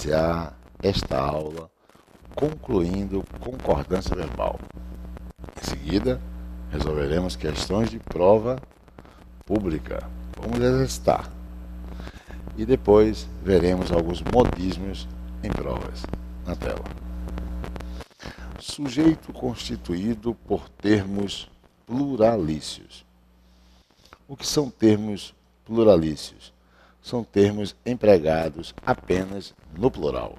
iniciar esta aula concluindo concordância verbal. Em seguida, resolveremos questões de prova pública. Vamos exercitar. E depois veremos alguns modismos em provas. Na tela. Sujeito constituído por termos pluralícios. O que são termos pluralícios? São termos empregados apenas no plural,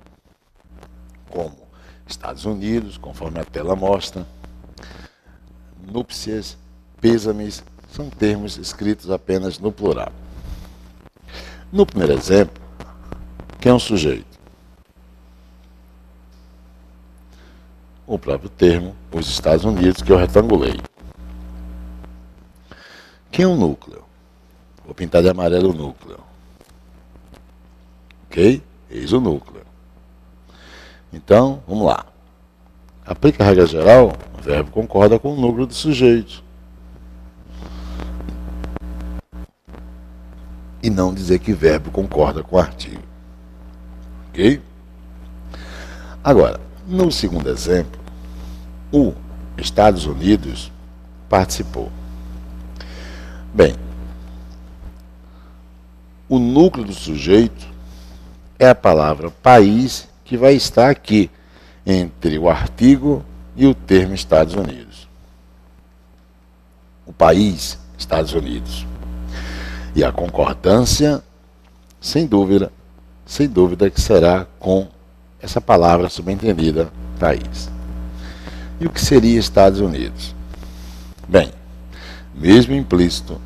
como Estados Unidos, conforme a tela mostra, núpcias, pêsames, são termos escritos apenas no plural. No primeiro exemplo, quem é um sujeito? O próprio termo, os Estados Unidos, que eu retangulei. Quem é um núcleo? Vou pintar de amarelo o núcleo. Ok? Eis o núcleo. Então, vamos lá. Aplica a regra geral, o verbo concorda com o núcleo do sujeito. E não dizer que verbo concorda com o artigo. Ok? Agora, no segundo exemplo, o Estados Unidos participou. Bem, o núcleo do sujeito é a palavra país que vai estar aqui, entre o artigo e o termo Estados Unidos. O país, Estados Unidos. E a concordância, sem dúvida que será com essa palavra subentendida, país. E o que seria Estados Unidos? Bem, mesmo implícito,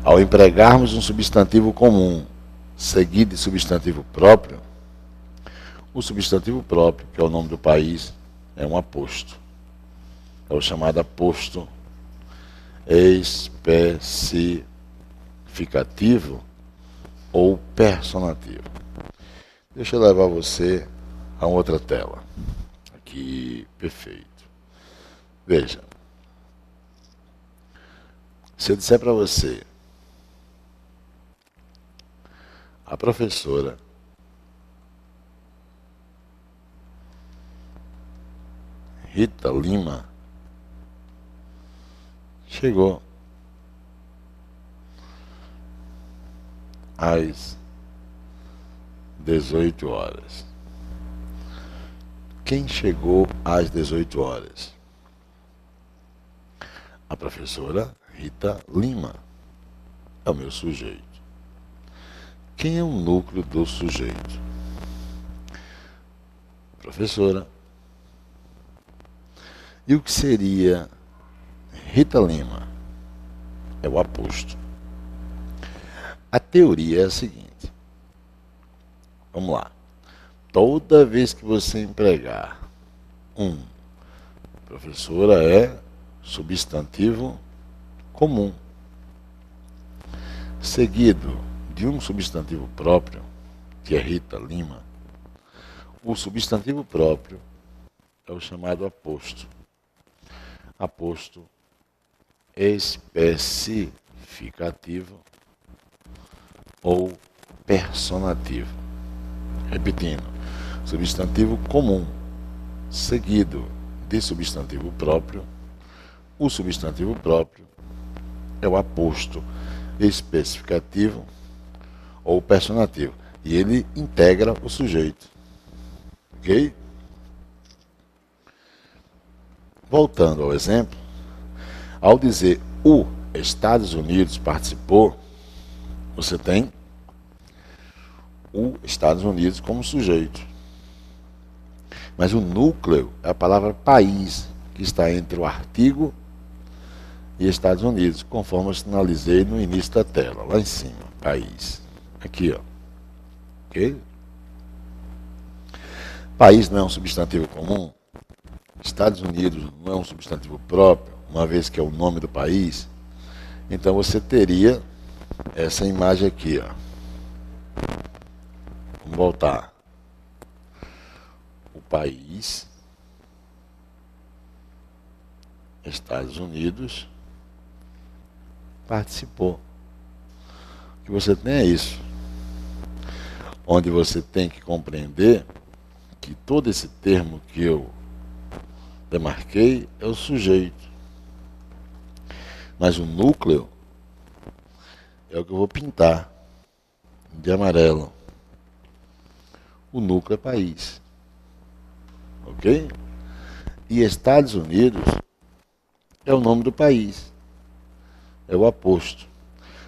ao empregarmos um substantivo comum seguido de substantivo próprio, o substantivo próprio, que é o nome do país, é um aposto. É o chamado aposto especificativo ou personativo. Deixa eu levar você a outra tela. Aqui, perfeito. Veja. Se eu disser para você, a professora Rita Lima chegou às 18 horas. Quem chegou às 18 horas? A professora Rita Lima é o meu sujeito. Quem é o núcleo do sujeito? Professora. E o que seria Rita Lima? É o aposto. A teoria é a seguinte. Vamos lá. Toda vez que você empregar professora é substantivo comum, seguido de um substantivo próprio, que é Rita Lima, o substantivo próprio é o chamado aposto. Aposto especificativo ou personativo. Repetindo, substantivo comum, seguido de substantivo próprio. O substantivo próprio é o aposto especificativo ou personativo. E ele integra o sujeito. Ok? Voltando ao exemplo, ao dizer o Estados Unidos participou, você tem o Estados Unidos como sujeito. Mas o núcleo é a palavra país, que está entre o artigo e Estados Unidos, conforme eu sinalizei no início da tela, lá em cima, país. Aqui, ó. Ok? País não é um substantivo comum? Estados Unidos não é um substantivo próprio, uma vez que é o nome do país? Então você teria essa imagem aqui, ó. Vamos voltar. O país, Estados Unidos, participou. O que você tem é isso. onde você tem que compreender que todo esse termo que eu demarquei é o sujeito. Mas o núcleo é o que eu vou pintar de amarelo. O núcleo é país. Ok? E Estados Unidos é o nome do país. É o aposto.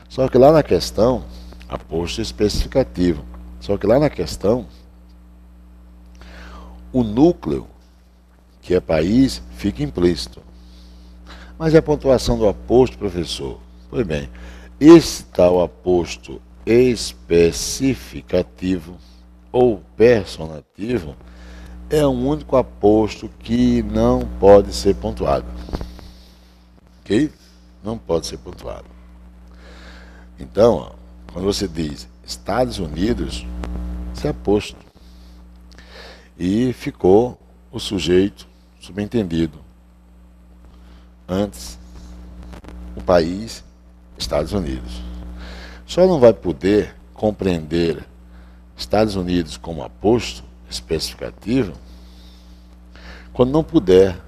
Só que lá na questão, aposto especificativo. Só que lá na questão, o núcleo, que é país, fica implícito. Mas é a pontuação do aposto, professor? Pois bem, esse tal aposto especificativo ou personativo é o único aposto que não pode ser pontuado. Ok? Não pode ser pontuado. Então, ó, quando você diz Estados Unidos, isso é aposto. E ficou o sujeito subentendido. Antes, o país, Estados Unidos. Só não vai poder compreender Estados Unidos como aposto especificativo quando não puder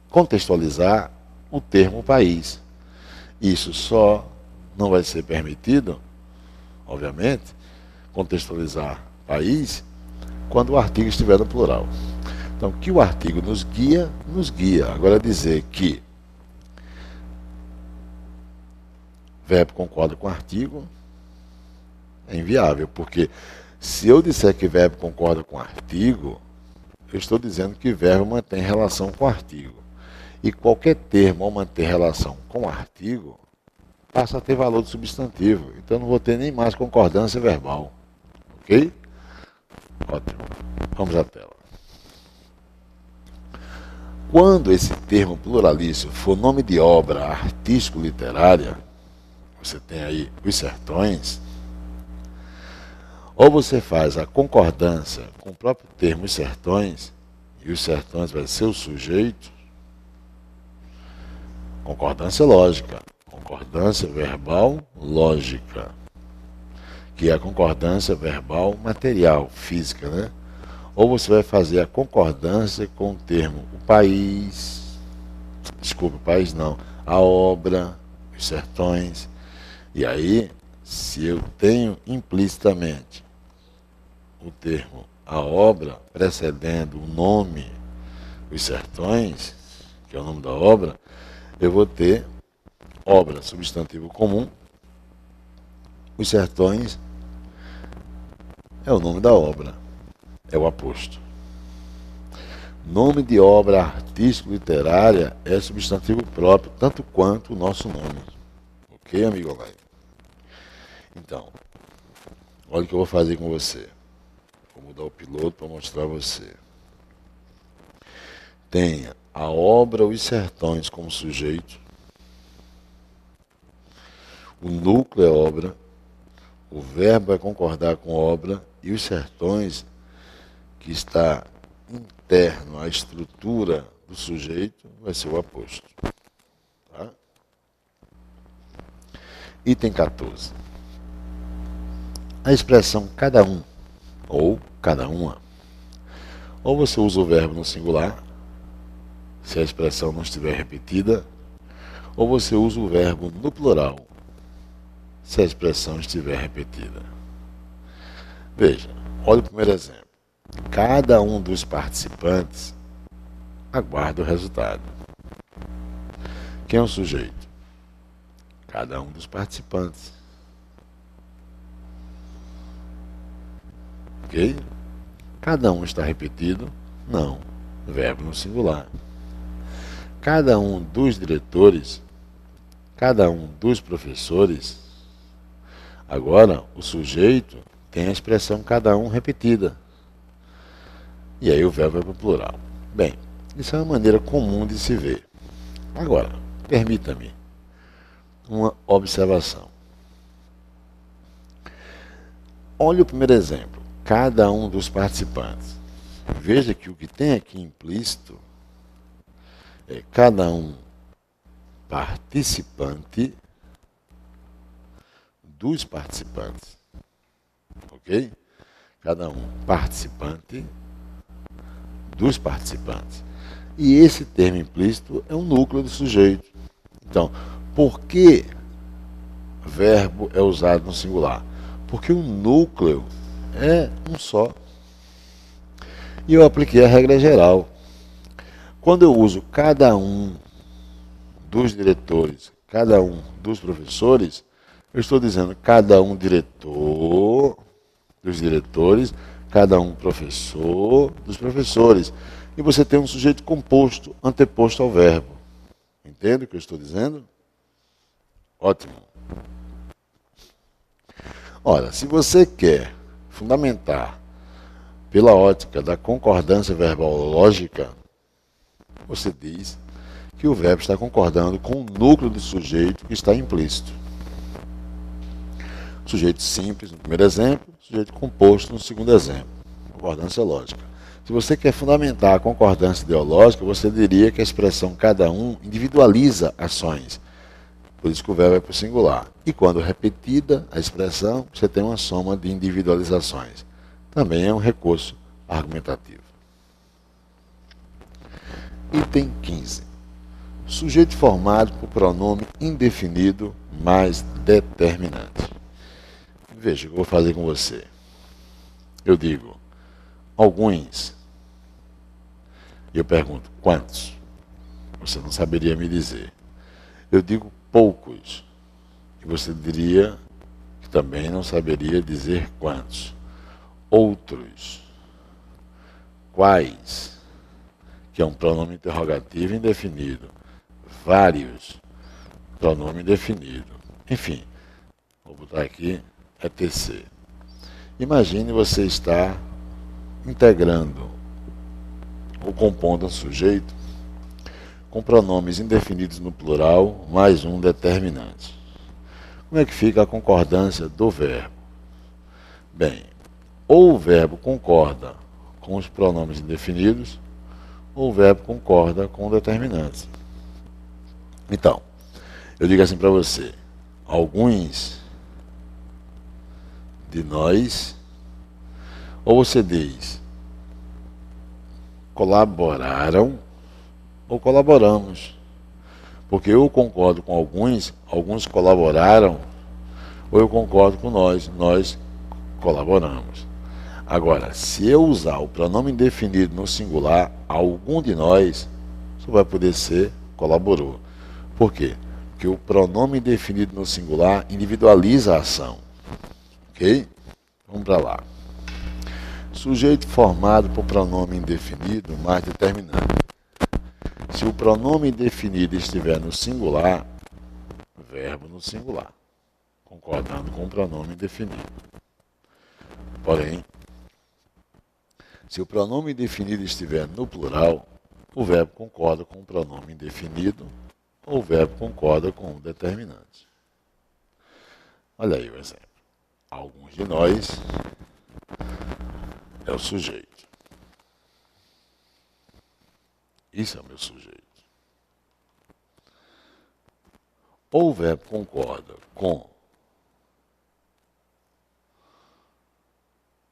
contextualizar o termo país. Isso só não vai ser permitido, obviamente, contextualizar país quando o artigo estiver no plural. Então, que o artigo nos guia, nos guia. Agora, dizer que verbo concorda com artigo é inviável, porque se eu disser que verbo concorda com artigo, eu estou dizendo que verbo mantém relação com artigo. E qualquer termo ao manter relação com artigo passa a ter valor de substantivo. Então, eu não vou ter nem mais concordância verbal. Ok? Ótimo. Vamos à tela. Quando esse termo pluralício for nome de obra artístico-literária, você tem aí Os Sertões, ou você faz a concordância com o próprio termo Os Sertões, e Os Sertões vai ser o sujeito, concordância lógica, concordância verbal lógica, que é a concordância verbal material, física, né? Ou você vai fazer a concordância com o termo o país, desculpa, o país não, a obra, os sertões. E aí, se eu tenho implicitamente o termo a obra precedendo o nome, os sertões, que é o nome da obra, eu vou ter obra, substantivo comum, os sertões é o nome da obra. É o aposto. Nome de obra artístico-literária é substantivo próprio, tanto quanto o nosso nome. Ok, amigo Olay? Então, olha o que eu vou fazer com você. Vou mudar o piloto para mostrar a você. Tenha a obra Os Sertões como sujeito. O núcleo é obra. O verbo é concordar com obra. E os sertões, que está interno à estrutura do sujeito, vai ser o aposto. Tá? Item 14. A expressão cada um ou cada uma. Ou você usa o verbo no singular, se a expressão não estiver repetida, ou você usa o verbo no plural, se a expressão estiver repetida. Veja, olha o primeiro exemplo. Cada um dos participantes aguarda o resultado. Quem é o sujeito? Cada um dos participantes. Ok? Cada um está repetido? Não. Verbo no singular. Cada um dos diretores? Cada um dos professores? Agora, o sujeito tem a expressão cada um repetida. E aí o verbo é para o plural. Bem, isso é uma maneira comum de se ver. Agora, permita-me uma observação. Olha o primeiro exemplo. Cada um dos participantes. Veja que o que tem aqui implícito é cada um participante dos participantes. ok? Cada um participante dos participantes. E esse termo implícito é um núcleo do sujeito. Então, por que verbo é usado no singular? Porque o núcleo é um só. E eu apliquei a regra geral. Quando eu uso cada um dos diretores, cada um dos professores, eu estou dizendo cada um diretor dos diretores, cada um professor dos professores. E você tem um sujeito composto, anteposto ao verbo. Entende o que eu estou dizendo? Ótimo. Ora, se você quer fundamentar pela ótica da concordância verbológica, você diz que o verbo está concordando com o núcleo do sujeito que está implícito. Sujeito simples no primeiro exemplo, sujeito composto no segundo exemplo. Concordância lógica. Se você quer fundamentar a concordância ideológica, você diria que a expressão cada um individualiza ações. Por isso que o verbo é para o singular. E quando repetida a expressão, você tem uma soma de individualizações. Também é um recurso argumentativo. Item 15. Sujeito formado por pronome indefinido mais determinante. Veja o que eu vou fazer com você. Eu digo alguns. E eu pergunto quantos? Você não saberia me dizer. Eu digo poucos. E você diria que também não saberia dizer quantos. Outros. Quais? Que é um pronome interrogativo indefinido. Vários. Pronome indefinido. Enfim, vou botar aqui etc. Imagine você estar integrando ou compondo um sujeito com pronomes indefinidos no plural mais um determinante. Como é que fica a concordância do verbo? Bem, ou o verbo concorda com os pronomes indefinidos, ou o verbo concorda com o determinante. Então, eu digo assim para você, alguns de nós, ou você diz colaboraram ou colaboramos. Porque eu concordo com alguns, alguns colaboraram, ou eu concordo com nós colaboramos. Agora, se eu usar o pronome indefinido no singular, algum de nós, só vai poder ser colaborou. Por quê? Porque o pronome indefinido no singular individualiza a ação. Ok? Vamos para lá. Sujeito formado por pronome indefinido mais determinante. Se o pronome indefinido estiver no singular, verbo no singular, concordando com o pronome indefinido. Porém, se o pronome indefinido estiver no plural, o verbo concorda com o pronome indefinido ou o verbo concorda com o determinante. Olha aí o exemplo. Alguns de nós é o sujeito. Isso é o meu sujeito. Ou o verbo concorda com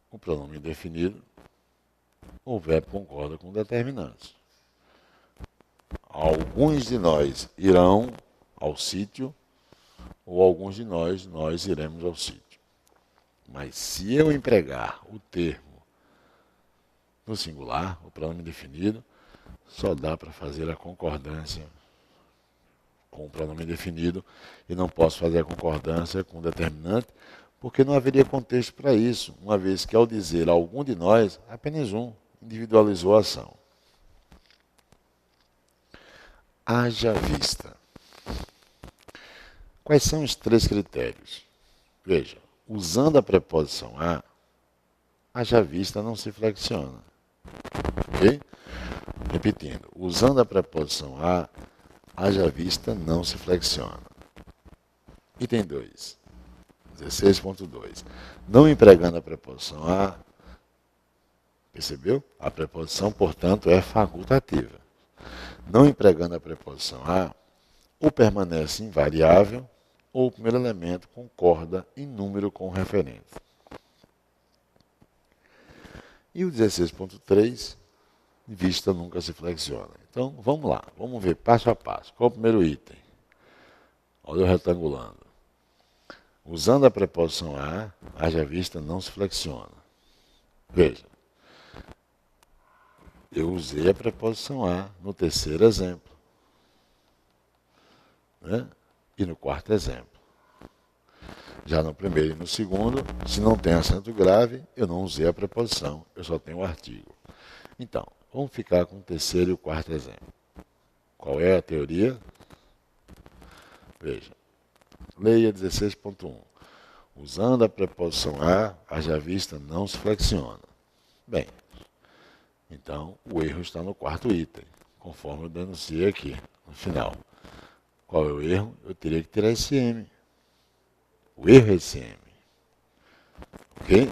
o pronome indefinido, ou o verbo concorda com o determinante. Alguns de nós irão ao sítio, ou alguns de nós iremos ao sítio. Mas se eu empregar o termo no singular, o pronome indefinido, só dá para fazer a concordância com o pronome indefinido e não posso fazer a concordância com o determinante, porque não haveria contexto para isso, uma vez que ao dizer algum de nós, apenas um individualizou a ação. Haja vista. Quais são os 3 critérios? Veja, usando a preposição a, haja vista não se flexiona. Ok? Repetindo, usando a preposição a, haja vista não se flexiona. Item 2, 16.2. Não empregando a preposição a, percebeu? A preposição, portanto, é facultativa. Não empregando a preposição a, ou permanece invariável, ou o primeiro elemento concorda em número com o referente. E o 16.3, vista nunca se flexiona. Então, vamos lá, vamos ver passo a passo. Qual é o primeiro item? Olha eu retangulando. Usando a preposição a, haja vista não se flexiona. Veja, eu usei a preposição a no terceiro exemplo, né? E no quarto exemplo. Já no primeiro e no segundo, se não tem acento grave, eu não usei a preposição, eu só tenho o artigo. Então, vamos ficar com o terceiro e o quarto exemplo. Qual é a teoria? Veja, leia 16.1. Usando a preposição a, haja vista não se flexiona. Bem, então o erro está no quarto item, conforme eu denunciei aqui, no final. Qual é o erro? Eu teria que tirar esse M. O erro é esse M. Ok?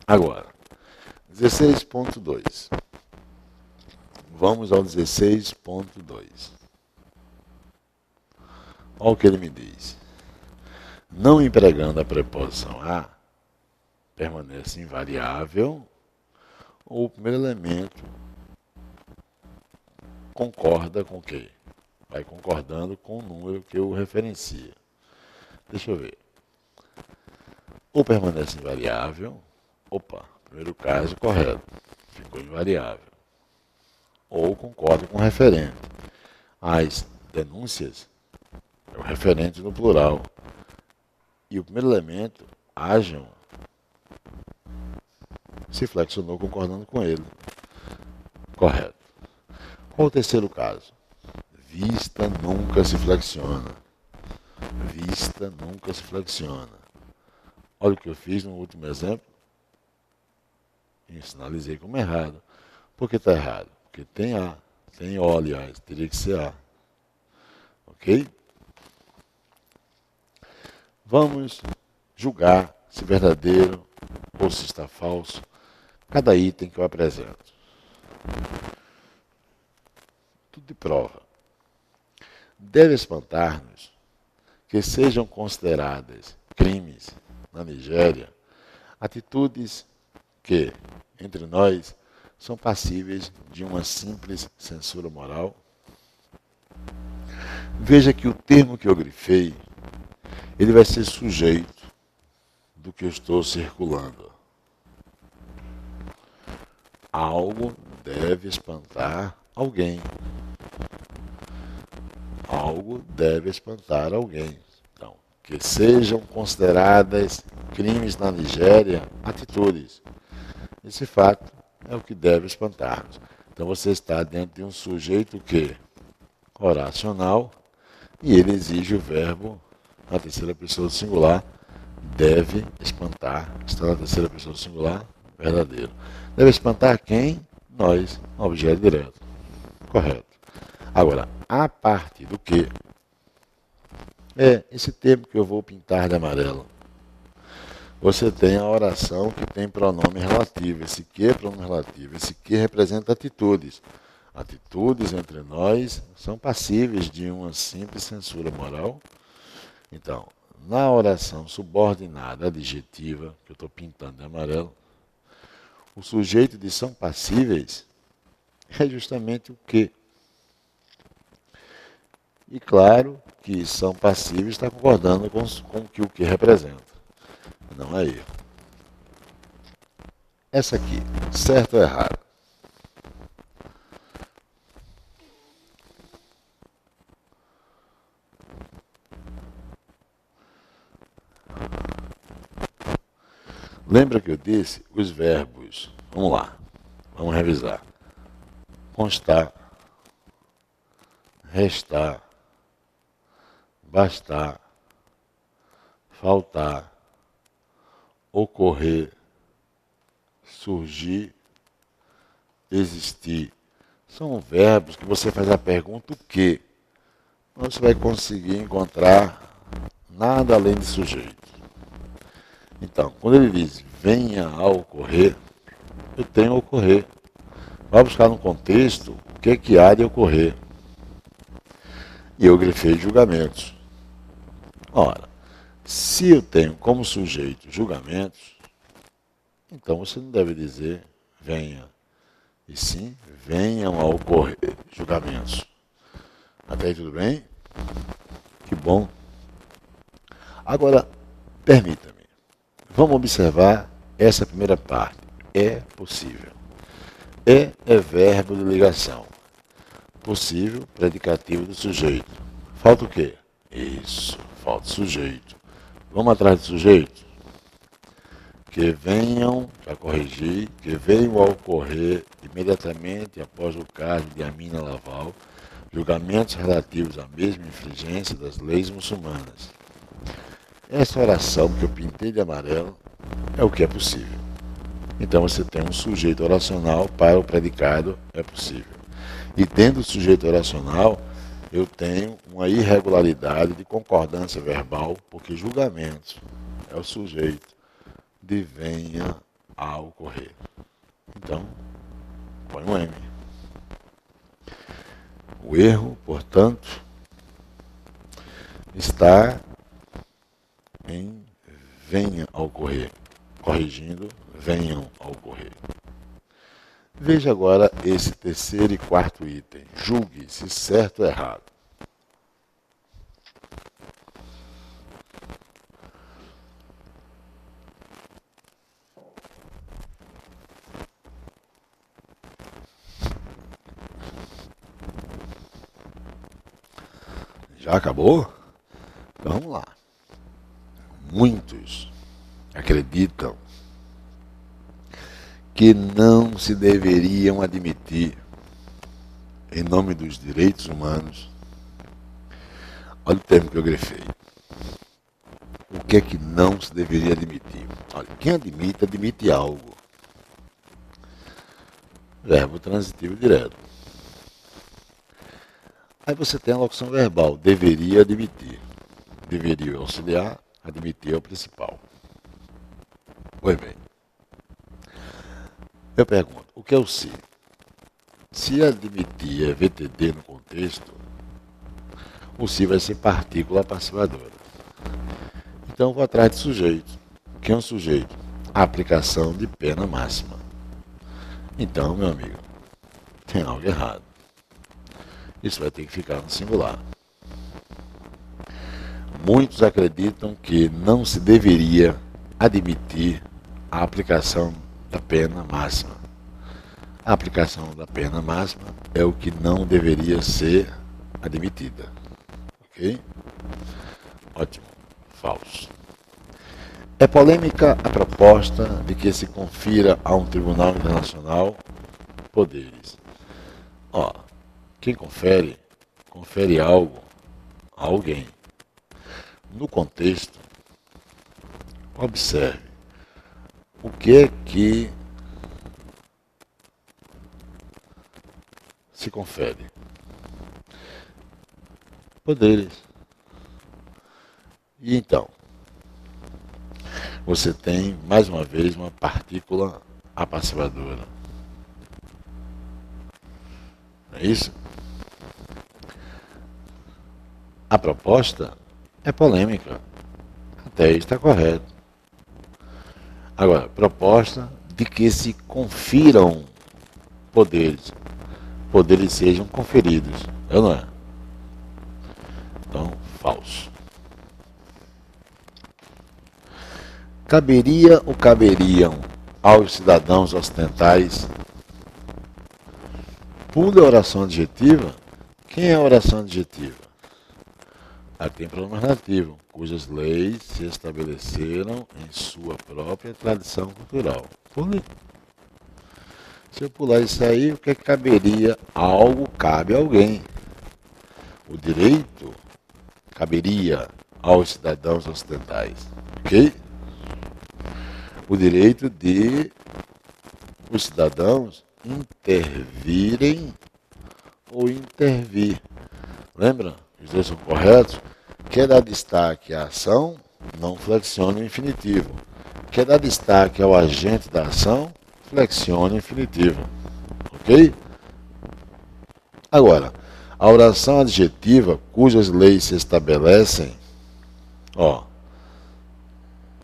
Agora, 16.2. Vamos ao 16.2. Olha o que ele me diz. Não empregando a preposição a, permanece invariável, ou o primeiro elemento concorda com o quê? Vai concordando com o número que eu referencia. Deixa eu ver. Ou permanece invariável, primeiro caso correto, ficou invariável. Ou concorda com o referente. As denúncias é o referente no plural. E o primeiro elemento, hajam, se flexionou concordando com ele. Correto. Qual o terceiro caso? Vista nunca se flexiona. Vista nunca se flexiona. Olha o que eu fiz no último exemplo. E sinalizei como errado. Por que está errado? Porque tem A. Tem O, aliás. Teria que ser A. Ok? Vamos julgar se verdadeiro ou se está falso cada item que eu apresento. Tudo de prova. Deve espantar-nos que sejam consideradas crimes na Nigéria atitudes que, entre nós, são passíveis de uma simples censura moral. Veja que o termo que eu grifei, ele vai ser sujeito do que eu estou circulando. Algo deve espantar alguém. Algo deve espantar alguém. Então, que sejam consideradas crimes na Nigéria atitudes. Esse fato é o que deve espantar-nos. Então você está dentro de um sujeito que oracional e ele exige o verbo na terceira pessoa do singular, deve espantar, está na terceira pessoa do singular, verdadeiro. Deve espantar quem? Nós, objeto direto. Correto. Agora, a parte do que é esse termo que eu vou pintar de amarelo. Você tem a oração que tem pronome relativo. Esse que é pronome relativo. Esse que representa atitudes. Atitudes entre nós são passíveis de uma simples censura moral. Então, na oração subordinada adjetiva, que eu estou pintando de amarelo, o sujeito de são passíveis é justamente o que. E claro que são passíveis está concordando com o que representa. Não é erro. Essa aqui, certo ou errado? Lembra que eu disse os verbos? Vamos lá, vamos revisar. Constar, restar, bastar, faltar, ocorrer, surgir, existir. São verbos que você faz a pergunta o quê? Você vai conseguir encontrar nada além de sujeito. Então, quando ele diz venha a ocorrer, eu tenho a ocorrer. Vai buscar no contexto o que é que há de ocorrer. E eu grifei julgamentos. Ora, se eu tenho como sujeito julgamentos, Então você não deve dizer venha, e sim venham a ocorrer julgamentos. Até aí tudo bem? Que bom. Agora, permita-me, vamos observar essa primeira parte. É possível. É verbo de ligação. Possível, predicativo do sujeito. Falta o quê? Isso, falta o sujeito. Vamos atrás do sujeito? Que venham, para corrigir, que venham a ocorrer imediatamente após o caso de Amina Laval, julgamentos relativos à mesma infringência das leis muçulmanas. Essa oração que eu pintei de amarelo é o que é possível. Então você tem um sujeito oracional para o predicado é possível. E tendo o sujeito oracional, eu tenho uma irregularidade de concordância verbal, porque julgamento é o sujeito de venha a ocorrer. Então, põe um M. O erro, portanto, está em venha a ocorrer. Corrigindo, venham a ocorrer. Veja agora esse terceiro e quarto item. Julgue se certo ou errado. Já acabou? Então vamos lá. Muitos acreditam que não se deveriam admitir, em nome dos direitos humanos, olha o termo que eu grifei. O que é que não se deveria admitir? Olha, quem admite, admite algo. Verbo transitivo direto. Aí você tem a locução verbal, deveria admitir. Deveria auxiliar, admitir é o principal. Pois bem. Eu pergunto, o que é o se? Se admitir é VTD no contexto, o se vai ser partícula passivadora. Então vou atrás de sujeito. Quem é um sujeito? A aplicação de pena máxima. Então, meu amigo, tem algo errado. Isso vai ter que ficar no singular. Muitos acreditam que não se deveria admitir a aplicação da pena máxima. A aplicação da pena máxima é o que não deveria ser admitida. Ok? Ótimo. Falso. É polêmica a proposta de que se confira a um tribunal internacional poderes. Ó, quem confere, confere algo a alguém. No contexto, observe o que é que se confere. Poderes. E então, você tem, mais uma vez, uma partícula apassivadora. Não é isso? A proposta é polêmica. Até aí está correto. Agora, proposta de que se confiram poderes. Poderes sejam conferidos. É ou não é? Então, falso. Caberia ou caberiam aos cidadãos ocidentais? Pule a oração adjetiva. Quem é a oração adjetiva? Aqui tem pronome relativo, cujas leis se estabeleceram em sua própria tradição cultural. Pule. Se eu pular isso aí, o que é que caberia? Algo cabe a alguém. O direito caberia aos cidadãos ocidentais. Ok? O direito de os cidadãos intervirem ou intervir. Lembra? Os dois são corretos? Quer dar destaque à ação, não flexione o infinitivo. Quer dar destaque ao agente da ação, flexione o infinitivo. Ok? Agora, a oração adjetiva cujas leis se estabelecem, ó,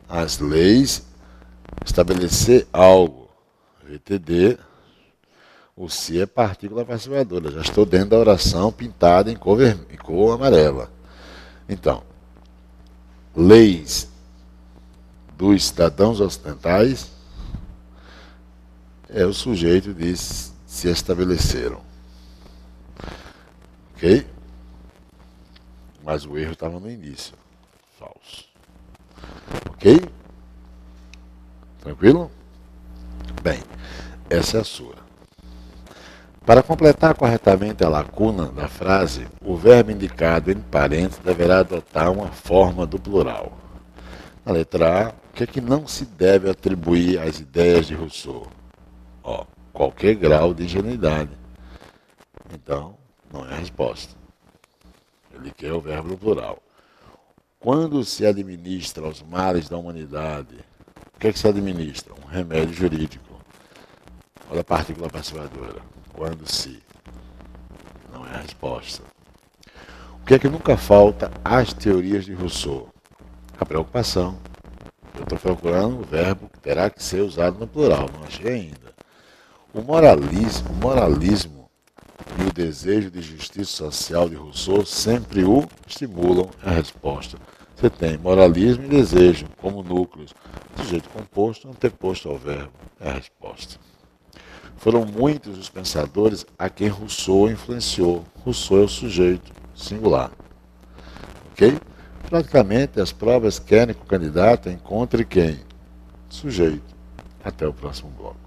as leis Estabelecer algo, VTD, o se é partícula passivadora. Já estou dentro da oração pintada em cor amarela. Então, leis dos cidadãos ocidentais o sujeito diz se estabeleceram. Ok? Mas o erro estava no início. Falso. Ok? Tranquilo? Bem, essa é a sua. Para completar corretamente a lacuna da frase, o verbo indicado em parênteses deverá adotar uma forma do plural. Na letra A, o que é que não se deve atribuir às ideias de Rousseau? Qualquer grau de ingenuidade. Então, não é a resposta. Ele quer o verbo no plural. Quando se administra aos males da humanidade, o que é que se administra? Um remédio jurídico. Olha a partícula passivadora. Quando se. Não é a resposta. O que é que nunca falta às teorias de Rousseau? A preocupação. Eu estou procurando o verbo que terá que ser usado no plural. Não achei ainda. O moralismo e o desejo de justiça social de Rousseau sempre o estimulam. É a resposta. Você tem moralismo e desejo como núcleos. Sujeito composto, anteposto ao verbo. É a resposta. Foram muitos os pensadores a quem Rousseau influenciou. Rousseau é o sujeito singular. Ok? Praticamente as provas querem que o candidato encontre quem? Sujeito. Até o próximo bloco.